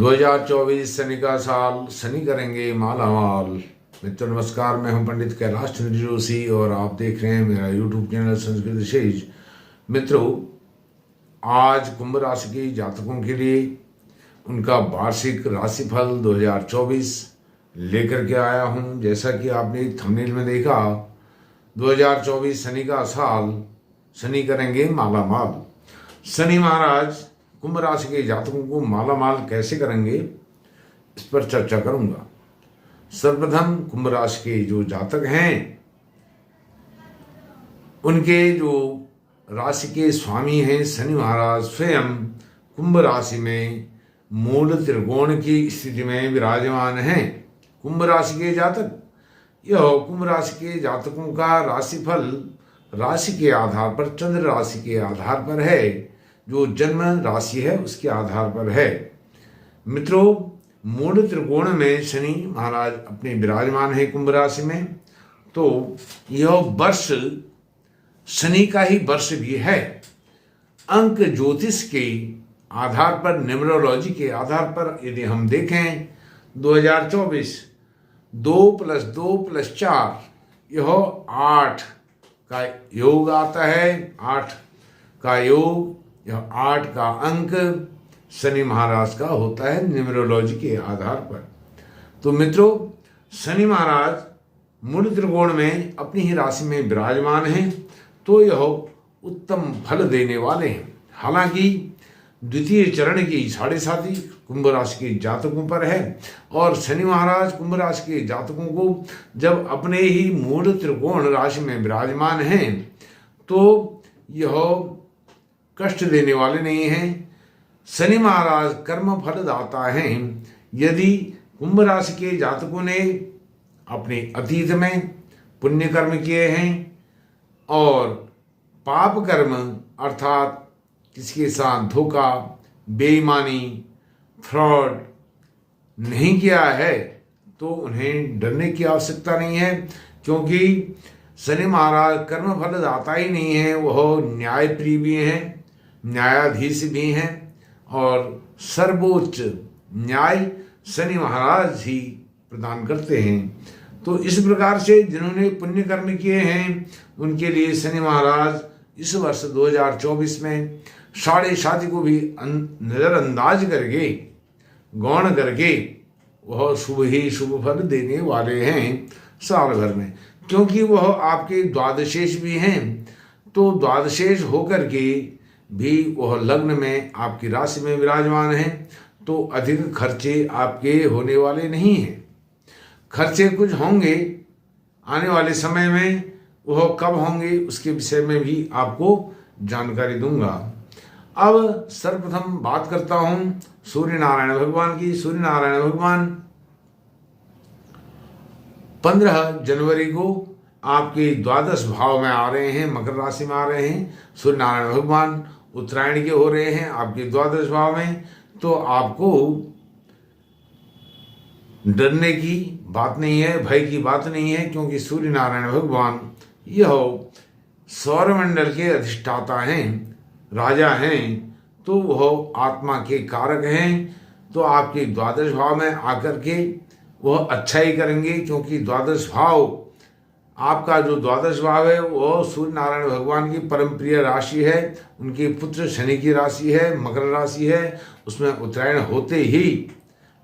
2024 शनि का साल, शनि करेंगे माला माल। मित्रों नमस्कार, मैं हूं पंडित कैलाश चंद्र जोशी और आप देख रहे हैं मेरा यूट्यूब चैनल संस्कृत विशेष। मित्रों, आज कुंभ राशि के जातकों के लिए उनका वार्षिक राशिफल 2024 लेकर के आया हूं। जैसा कि आपने थंबनेल में देखा, 2024 शनि का साल, शनि करेंगे माला माल। शनि महाराज कुंभ राशि के जातकों को माला माल कैसे करेंगे, इस पर चर्चा करूंगा। सर्वप्रथम कुंभ राशि के जो जातक हैं, उनके जो राशि के स्वामी हैं शनि महाराज, स्वयं कुंभ राशि में मूल त्रिकोण की स्थिति में विराजमान हैं। कुंभ राशि के जातक, यह कुंभ राशि के जातकों का राशिफल राशि के आधार पर, चंद्र राशि के आधार पर है, जो जन्म राशि है उसके आधार पर है। मित्रों, मूल त्रिकोण में शनि महाराज अपने विराजमान है कुंभ राशि में, तो यह वर्ष शनि का ही वर्ष भी है। अंक ज्योतिष के आधार पर, न्यूमरोलॉजी के आधार पर यदि हम देखें, 2024 2 + 2 + 4 यह 8 का योग आता है। 8 का योग, यह 8 का अंक शनि महाराज का होता है न्यूमरोलॉजी के आधार पर। तो मित्रों, शनि महाराज मूल त्रिकोण में अपनी ही राशि में विराजमान हैं, तो यह उत्तम फल देने वाले हैं। हालांकि द्वितीय चरण की 7.5 कुंभ राशि के जातकों पर है, और शनि महाराज कुंभ राशि के जातकों को जब अपने ही मूल त्रिकोण राशि में विराजमान हैं, तो यह कष्ट देने वाले नहीं हैं। शनि महाराज कर्म फल दाता हैं। यदि कुंभ राशि के जातकों ने अपने अतीत में पुण्य कर्म किए हैं और पाप कर्म अर्थात किसी के साथ धोखा, बेईमानी, फ्रॉड नहीं किया है, तो उन्हें डरने की आवश्यकता नहीं है, क्योंकि शनि महाराज कर्म फल दाता ही नहीं है, वह न्यायप्रिय भी हैं, न्यायाधीश भी हैं, और सर्वोच्च न्याय शनि महाराज ही प्रदान करते हैं। तो इस प्रकार से जिन्होंने पुण्य कर्म किए हैं, उनके लिए शनि महाराज इस वर्ष 2024 में 7.5 को भी नज़रअंदाज करके, गौण करके, वह शुभ ही शुभ फल देने वाले हैं साल भर में, क्योंकि वह आपके द्वादशेष भी हैं। तो द्वादशेष होकर के भी वह लग्न में आपकी राशि में विराजमान है, तो अधिक खर्चे आपके होने वाले नहीं हैं। खर्चे कुछ होंगे आने वाले समय में, वह कब होंगे उसके विषय में भी आपको जानकारी दूंगा। अब सर्वप्रथम बात करता हूं सूर्य नारायण भगवान की। सूर्य नारायण भगवान 15 जनवरी को आपके द्वादश भाव में आ रहे हैं, मकर राशि में आ रहे हैं। सूर्य नारायण भगवान उत्तरायण के हो रहे हैं आपके द्वादश भाव में, तो आपको डरने की बात नहीं है, भय की बात नहीं है, क्योंकि सूर्य नारायण भगवान यह सौरमंडल के अधिष्ठाता हैं, राजा हैं, तो वह आत्मा के कारक हैं। तो आपके द्वादश भाव में आकर के वह अच्छा ही करेंगे, क्योंकि द्वादश भाव, आपका जो द्वादश भाव है वह सूर्य नारायण भगवान की परम प्रिय राशि है। उनके पुत्र शनि की राशि है, मकर राशि है। उसमें उत्तरायण होते ही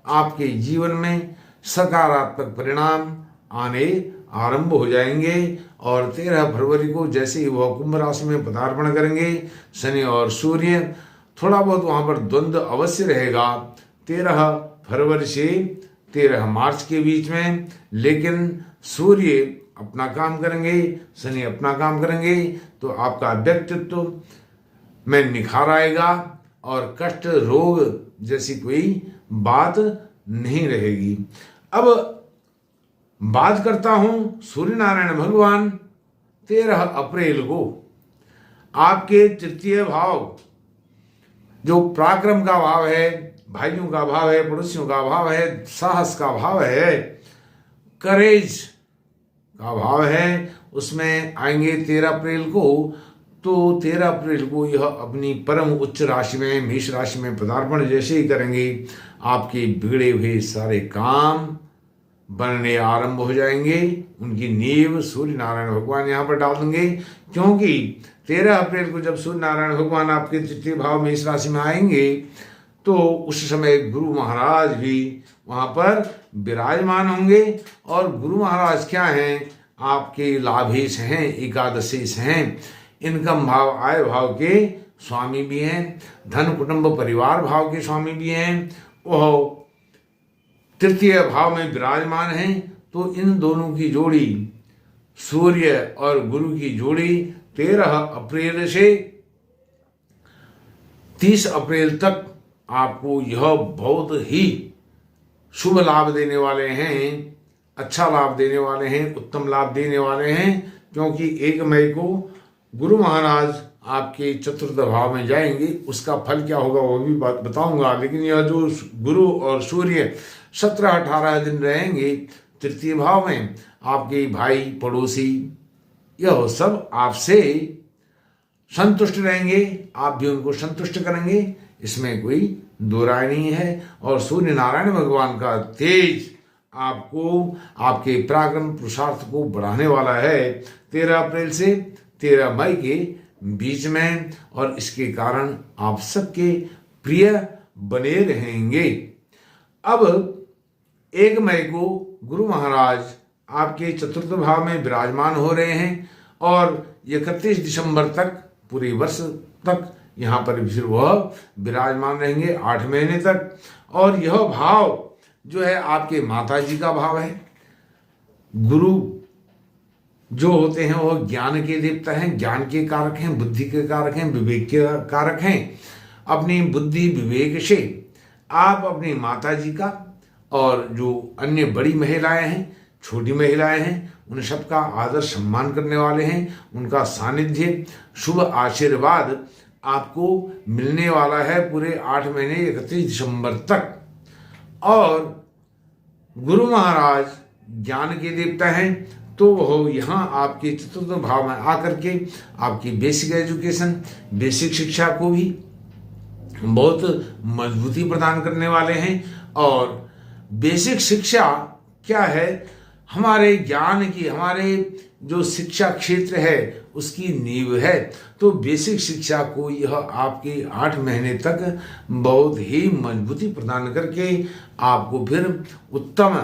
आपके जीवन में सकारात्मक परिणाम आने आरंभ हो जाएंगे, और 13 फरवरी को जैसे ही वह कुंभ राशि में पदार्पण करेंगे शनि और सूर्य, थोड़ा बहुत वहाँ पर द्वंद्व अवश्य रहेगा 13 फरवरी से 13 मार्च के बीच में, लेकिन सूर्य अपना काम करेंगे, शनि अपना काम करेंगे, तो आपका व्यक्तित्व में निखार आएगा और कष्ट, रोग जैसी कोई बात नहीं रहेगी। अब बात करता हूं सूर्य नारायण भगवान 13 अप्रैल को आपके तृतीय भाव, जो पराक्रम का भाव है, भाइयों का भाव है, पड़ोसियों का भाव है, साहस का भाव है, करेज का भाव है, उसमें आएंगे 13 अप्रैल को तो 13 अप्रैल को यह अपनी परम उच्च राशि में मेष राशि में पदार्पण जैसे ही करेंगे, आपके बिगड़े हुए सारे काम बनने आरंभ हो जाएंगे। उनकी नींव सूर्य नारायण भगवान यहाँ पर डाल देंगे, क्योंकि 13 अप्रैल को जब सूर्य नारायण भगवान आपके तृतीय भाव मेष राशि में आएंगे तो उस समय गुरु महाराज भी वहाँ पर विराजमान होंगे। और गुरु महाराज क्या हैं? आपके लाभेश हैं, एकादशेश हैं, इनकम भाव आय भाव के स्वामी भी हैं, धन कुटुंब परिवार भाव के स्वामी भी हैं, वह तृतीय भाव में विराजमान हैं। तो इन दोनों की जोड़ी, सूर्य और गुरु की जोड़ी 13 अप्रैल से 30 अप्रैल तक आपको यह बहुत ही शुभ लाभ देने वाले हैं, अच्छा लाभ देने वाले हैं, उत्तम लाभ देने वाले हैं। क्योंकि 1 मई को गुरु महाराज आपके चतुर्थ भाव में जाएंगे, उसका फल क्या होगा वो भी बात बताऊंगा। लेकिन यह जो गुरु और सूर्य 17-18 दिन रहेंगे तृतीय भाव में, आपके भाई पड़ोसी यह सब आपसे संतुष्ट रहेंगे, आप भी उनको संतुष्ट करेंगे, इसमें कोई दो राय नहीं है। और सूर्य नारायण भगवान का तेज आपको आपके पराक्रम पुरुषार्थ को बढ़ाने वाला है 13 अप्रैल से 13 मई के बीच में, और इसके कारण आप सबके प्रिय बने रहेंगे। अब 1 मई को गुरु महाराज आपके चतुर्थ भाव में विराजमान हो रहे हैं और 31 दिसंबर तक, पूरे वर्ष तक यहाँ पर फिर वह विराजमान रहेंगे 8 महीने तक। और यह भाव जो है आपके माता जी का भाव है। गुरु जो होते हैं वह ज्ञान के देवता हैं, ज्ञान के कारक हैं, बुद्धि के कारक हैं, विवेक के कारक हैं। अपनी बुद्धि विवेक से आप अपनी माता जी का और जो अन्य बड़ी महिलाएं हैं, छोटी महिलाएं हैं, उन सबका आदर सम्मान करने वाले हैं। उनका सानिध्य, शुभ आशीर्वाद आपको मिलने वाला है पूरे 8 महीने 31 दिसंबर तक। और गुरु महाराज ज्ञान के देवता हैं, तो वह यहाँ आपके चतुर्थ भाव में आकर के आपकी बेसिक एजुकेशन, बेसिक शिक्षा को भी बहुत मजबूती प्रदान करने वाले हैं। और बेसिक शिक्षा क्या है? हमारे ज्ञान की, हमारे जो शिक्षा क्षेत्र है उसकी नींव है। तो बेसिक शिक्षा को यह आपके 8 महीने तक बहुत ही मजबूती प्रदान करके आपको फिर उत्तम,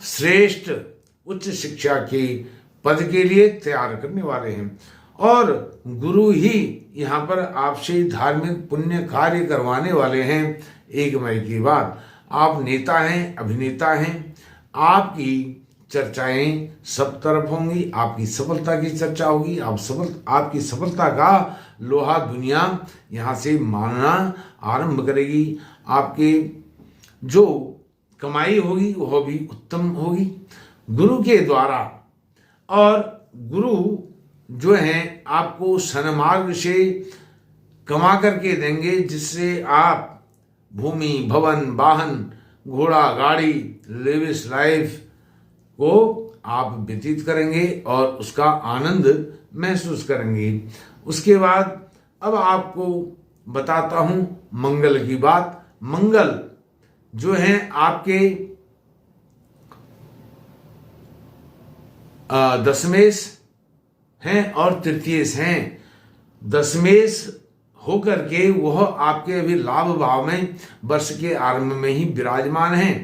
श्रेष्ठ, उच्च शिक्षा के पद के लिए तैयार करने वाले हैं। और गुरु ही यहाँ पर आपसे धार्मिक पुण्य कार्य करवाने वाले हैं 1 मई के बाद। आप नेता हैं, अभिनेता हैं, आपकी चर्चाएं सब तरफ होंगी, आपकी सफलता की चर्चा होगी। आपकी सफलता का लोहा दुनिया यहाँ से मानना आरंभ करेगी। आपके जो कमाई होगी वह भी उत्तम होगी गुरु के द्वारा। और गुरु जो हैं आपको सन्मार्ग से कमा करके देंगे, जिससे आप भूमि, भवन, वाहन, घोड़ा, गाड़ी, लेविश लाइफ को आप व्यतीत करेंगे और उसका आनंद महसूस करेंगे। उसके बाद अब आपको बताता हूं मंगल की बात। मंगल जो है आपके दशमेश हैं और तृतीयेश हैं। दशमेश होकर के वह आपके अभी लाभ भाव में वर्ष के आरंभ में ही विराजमान हैं।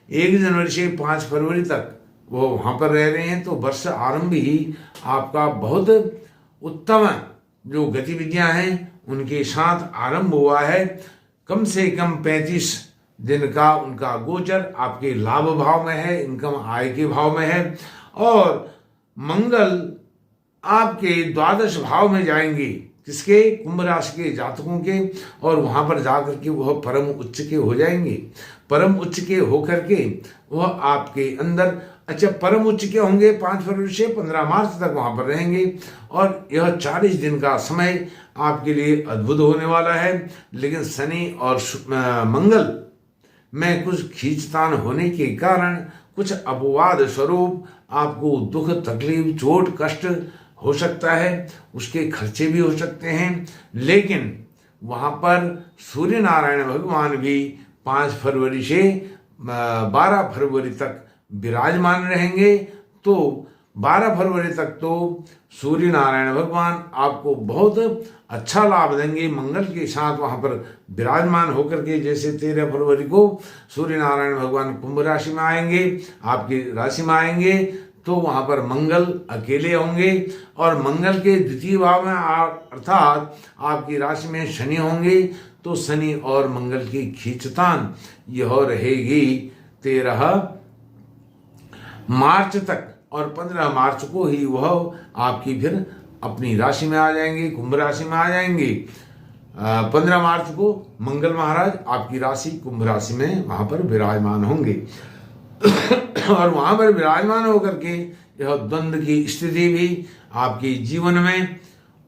1 जनवरी से 5 फरवरी तक वो वहाँ पर रह रहे हैं। तो वर्ष आरंभ ही आपका बहुत उत्तम जो गतिविधियां हैं उनके साथ आरंभ हुआ है। कम से कम 35 दिन का उनका गोचर आपके लाभ भाव में है, इनकम आय के भाव में है। और मंगल आपके द्वादश भाव में जाएंगे, किसके? कुंभ राशि के जातकों के। और वहां पर जाकर के वह परम उच्च के हो जाएंगे। परम उच्च के होकर के वह आपके अंदर, अच्छा, परम उच्च के होंगे 5 फरवरी से 15 मार्च तक वहां पर रहेंगे। और यह 40 दिन का समय आपके लिए अद्भुत होने वाला है। लेकिन शनि और मंगल में कुछ खींचतान होने के कारण कुछ अपवाद स्वरूप आपको दुख, तकलीफ, चोट, कष्ट हो सकता है, उसके खर्चे भी हो सकते हैं, लेकिन वहाँ पर सूर्य नारायण भगवान भी 5 फरवरी से 12 फरवरी तक विराजमान रहेंगे। तो 12 फरवरी तक तो सूर्य नारायण भगवान आपको बहुत अच्छा लाभ देंगे, मंगल के साथ वहाँ पर विराजमान होकर के। जैसे 13 फरवरी को सूर्य नारायण भगवान कुंभ राशि में आएंगे, आपकी राशि में आएंगे, तो वहाँ पर मंगल अकेले होंगे, और मंगल के द्वितीय भाव में अर्थात आपकी राशि में शनि होंगे। तो शनि और मंगल की खींचतान यह रहेगी 13 मार्च तक, और 15 मार्च को ही वह आपकी फिर अपनी राशि में आ जाएंगे, कुंभ राशि में आ जाएंगे। 15 मार्च को मंगल महाराज आपकी राशि कुंभ राशि में वहां पर विराजमान होंगे और वहां पर विराजमान होकर के यह द्वंद्व की स्थिति भी आपके जीवन में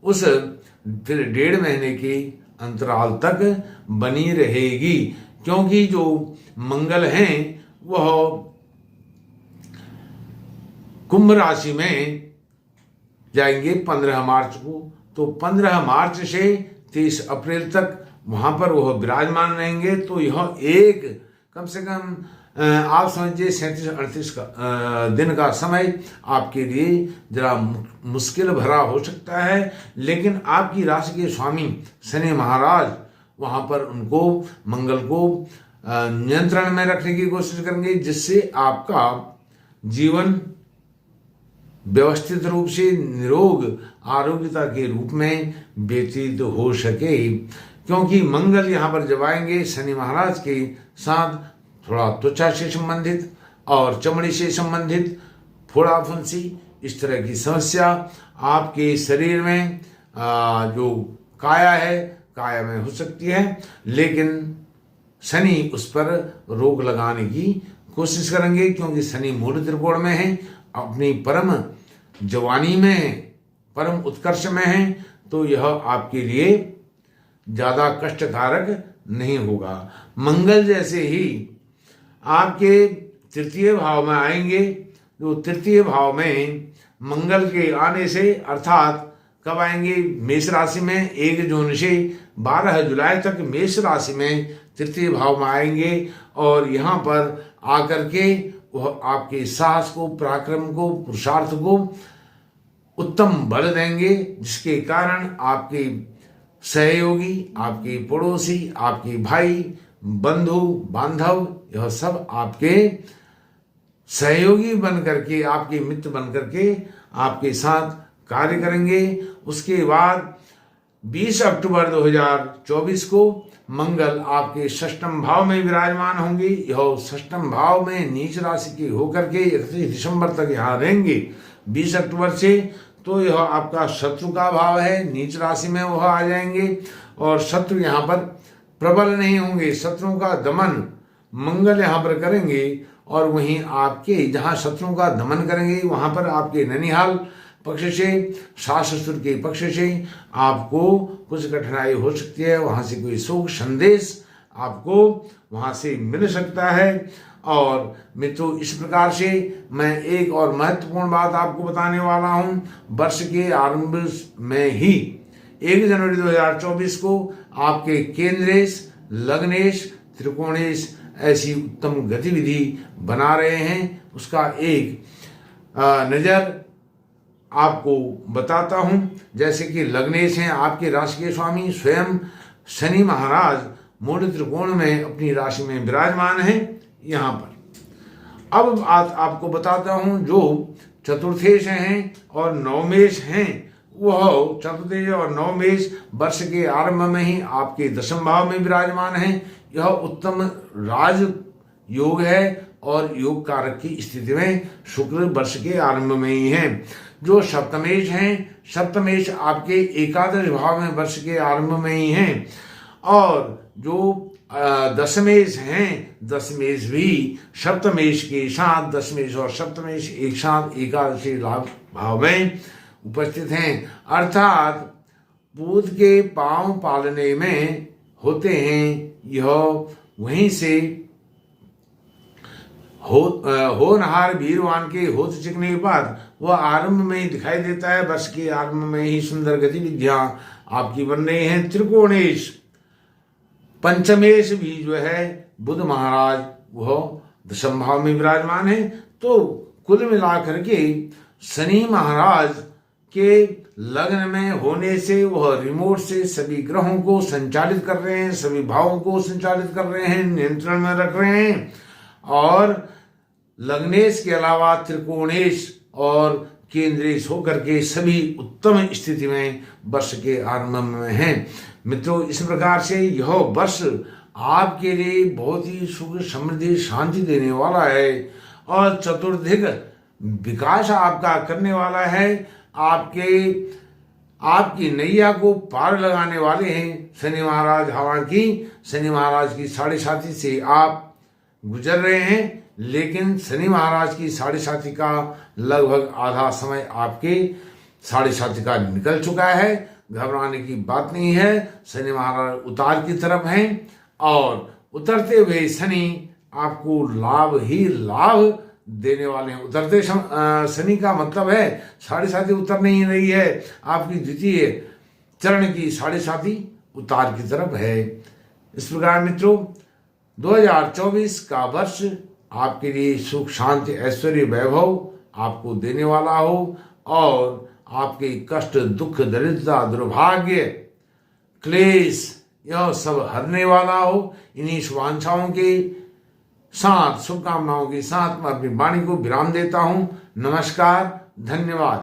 उस फिर 1.5 महीने के अंतराल तक बनी रहेगी, क्योंकि जो मंगल हैं वह कुंभ राशि में जाएंगे 15 मार्च को। तो 15 मार्च से 30 अप्रैल तक वहां पर वह विराजमान रहेंगे। तो यह एक कम से कम आप समझिए 37-38 दिन का समय आपके लिए जरा मुश्किल भरा हो सकता है, लेकिन आपकी राशि के स्वामी शनि महाराज वहां पर उनको मंगल को नियंत्रण में रखने की कोशिश करेंगे, जिससे आपका जीवन व्यवस्थित रूप से निरोग आरोग्यता के रूप में व्यतीत हो सके। क्योंकि मंगल यहाँ पर जब आएंगे शनि महाराज के साथ, थोड़ा त्वचा से संबंधित और चमड़ी से संबंधित फोड़ा फुंसी इस तरह की समस्या आपके शरीर में जो काया है, काया में हो सकती है, लेकिन शनि उस पर रोक लगाने की कोशिश करेंगे, क्योंकि शनि मूल त्रिकोण में है, अपनी परम जवानी में है, परम उत्कर्ष में है। तो यह आपके लिए ज्यादा कष्टकारक नहीं होगा। मंगल जैसे ही आपके तृतीय भाव में आएंगे, जो तृतीय भाव में मंगल के आने से अर्थात कब आएंगे, मेष राशि में 1 जून से 12 जुलाई तक मेष राशि में तृतीय भाव में आएंगे, और यहाँ पर आकर के वह आपके साहस को, पराक्रम को, पुरुषार्थ को उत्तम बल देंगे, जिसके कारण आपके सहयोगी, आपके पड़ोसी, आपके भाई, बंधु बांधव, यह सब आपके सहयोगी बन करके, आपके मित्र बन करके आपके साथ कार्य करेंगे। उसके बाद 20 अक्टूबर 2024 को मंगल आपके 6ठम भाव में विराजमान होंगे। यह 6ठम भाव में नीच राशि के होकर के 31 दिसंबर तक यहाँ रहेंगे 20 अक्टूबर से। तो यह आपका शत्रु का भाव है, नीच राशि में वह आ जाएंगे, और शत्रु यहाँ पर प्रबल नहीं होंगे। शत्रुओं का दमन मंगल यहाँ पर करेंगे, और वहीं आपके जहाँ शत्रुओं का दमन करेंगे वहाँ पर आपके ननिहाल पक्ष से, सास ससुर के पक्ष से आपको कुछ कठिनाई हो सकती है। वहाँ से कोई शोक संदेश आपको वहाँ से मिल सकता है। और मित्रों, इस प्रकार से मैं एक और महत्वपूर्ण बात आपको बताने वाला हूँ। वर्ष के आरंभ में ही 1 जनवरी 2024 को आपके केंद्रेश, लग्नेश, त्रिकोणेश ऐसी उत्तम गतिविधि बना रहे हैं। उसका एक नज़र आपको बताता हूं। जैसे कि लग्नेश हैं आपके राशि के स्वामी स्वयं शनि महाराज मूल त्रिकोण में अपनी राशि में विराजमान हैं यहाँ पर। अब आपको बताता हूं जो चतुर्थेश हैं और नवमेश हैं, वह चतुर्थेश और नवमेश वर्ष के आरंभ में ही आपके 10वें भाव में विराजमान हैं। यह उत्तम राज योग है, और योग कारक की स्थिति में शुक्र वर्ष के आरंभ में ही है। जो सप्तमेश हैं, सप्तमेश आपके 11 भाव में वर्ष के आरंभ में ही हैं, और जो दशमेश हैं, दशमेश भी सप्तमेश के साथ, दशमेश और सप्तमेश एक साथ 11 भाव में उपस्थित हैं। अर्थात पूत के पांव पालने में होते हैं। यह वहीं से होनहार वीरवान के होत चिकने के बाद वह आरंभ में ही दिखाई देता है। वर्ष के आरंभ में ही सुंदर गतिविधियां आपकी बन रही हैं। त्रिकोणेश पंचमेश भी जो है बुध महाराज वह दशम भाव में विराजमान है। तो कुल मिलाकर के शनि महाराज के लग्न में होने से वह रिमोट से सभी ग्रहों को संचालित कर रहे हैं, सभी भावों को संचालित कर रहे हैं, नियंत्रण में रख रहे हैं। और लग्नेश के अलावा त्रिकोणेश और केंद्रेश होकर के सभी उत्तम स्थिति में वर्ष के आरंभ में हैं। मित्रों, इस प्रकार से यह वर्ष आपके लिए बहुत ही सुख समृद्धि शांति देने वाला है और चतुर्धिक विकास आपका करने वाला है। आपकी नैया को पार लगाने वाले हैं शनि महाराज। हालांकि शनि महाराज की 7.5 से आप गुजर रहे हैं, लेकिन शनि महाराज की 7.5 का लगभग आधा समय आपके 7.5 का निकल चुका है। घबराने की बात नहीं है। शनि महाराज उतार की तरफ हैं और उतरते हुए शनि आपको लाभ ही लाभ देने वाले हैं। उतरते शनि का मतलब है 7.5 उतर नहीं रही है, आपकी द्वितीय चरण की 7.5 उतार की तरफ है। इस प्रकार मित्रों 2024 का वर्ष आपके लिए सुख शांति ऐश्वर्य वैभव आपको देने वाला हो और आपके कष्ट दुख दरिद्रता दुर्भाग्य क्लेश यह सब हरने वाला हो। इन्हीं शुभांशाओं के साथ शुभकामनाओं के साथ मैं अपनी वाणी को विराम देता हूं। नमस्कार, धन्यवाद।